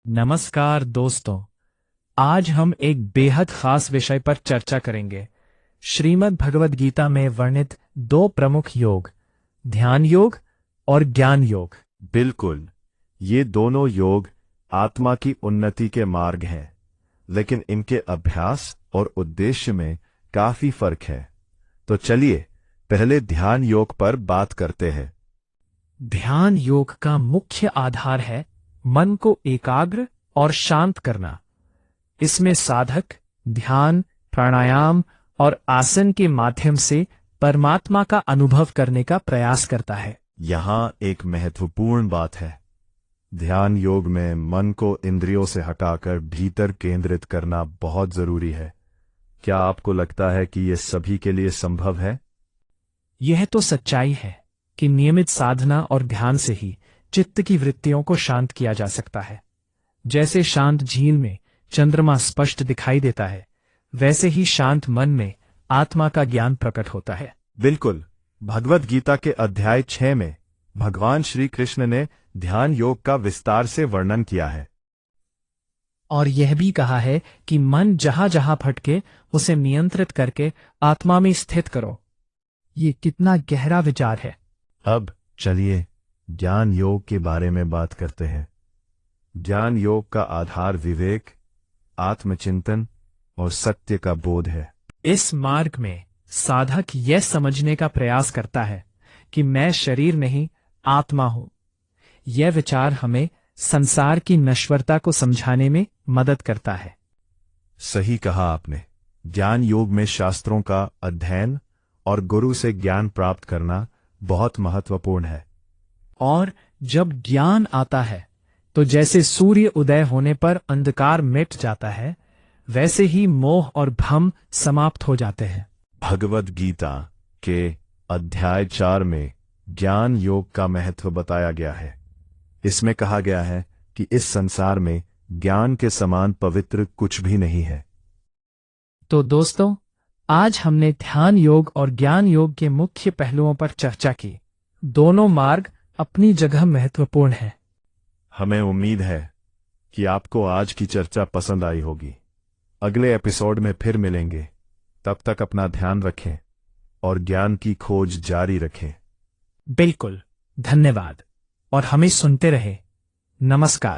नमस्कार दोस्तों। आज हम एक बेहद खास विषय पर चर्चा करेंगे। श्रीमद् भगवद गीता में वर्णित दो प्रमुख योग, ध्यान योग और ज्ञान योग। बिल्कुल, ये दोनों योग आत्मा की उन्नति के मार्ग हैं, लेकिन इनके अभ्यास और उद्देश्य में काफी फर्क है। तो चलिए पहले ध्यान योग पर बात करते हैं। ध्यान योग का मुख्य आधार है मन को एकाग्र और शांत करना। इसमें साधक ध्यान, प्राणायाम और आसन के माध्यम से परमात्मा का अनुभव करने का प्रयास करता है। यहाँ एक महत्वपूर्ण बात है। ध्यान योग में मन को इंद्रियों से हटाकर भीतर केंद्रित करना बहुत जरूरी है। क्या आपको लगता है कि यह सभी के लिए संभव है? यह तो सच्चाई है कि नियमित साधना और ध्यान से ही चित्त की वृत्तियों को शांत किया जा सकता है। जैसे शांत झील में चंद्रमा स्पष्ट दिखाई देता है, वैसे ही शांत मन में आत्मा का ज्ञान प्रकट होता है। बिल्कुल, भगवद गीता के अध्याय 6 में भगवान श्री कृष्ण ने ध्यान योग का विस्तार से वर्णन किया है। और यह भी कहा है कि मन जहां जहां भटके उसे नियंत्रित करके आत्मा में स्थित करो। ये कितना गहरा विचार है। अब चलिए ज्ञान योग के बारे में बात करते हैं। ज्ञान योग का आधार विवेक, आत्मचिंतन और सत्य का बोध है। इस मार्ग में साधक यह समझने का प्रयास करता है कि मैं शरीर नहीं, आत्मा हूं। यह विचार हमें संसार की नश्वरता को समझाने में मदद करता है। सही कहा आपने। ज्ञान योग में शास्त्रों का अध्ययन और गुरु से ज्ञान प्राप्त करना बहुत महत्वपूर्ण है। और जब ज्ञान आता है तो जैसे सूर्य उदय होने पर अंधकार मिट जाता है, वैसे ही मोह और भ्रम समाप्त हो जाते हैं। भगवद गीता के अध्याय 4 में ज्ञान योग का महत्व बताया गया है। इसमें कहा गया है कि इस संसार में ज्ञान के समान पवित्र कुछ भी नहीं है। तो दोस्तों, आज हमने ध्यान योग और ज्ञान योग के मुख्य पहलुओं पर चर्चा की। दोनों मार्ग अपनी जगह महत्वपूर्ण हैं। हमें उम्मीद है कि आपको आज की चर्चा पसंद आई होगी। अगले एपिसोड में फिर मिलेंगे। तब तक अपना ध्यान रखें और ज्ञान की खोज जारी रखें। बिल्कुल, धन्यवाद और हमें सुनते रहे। नमस्कार।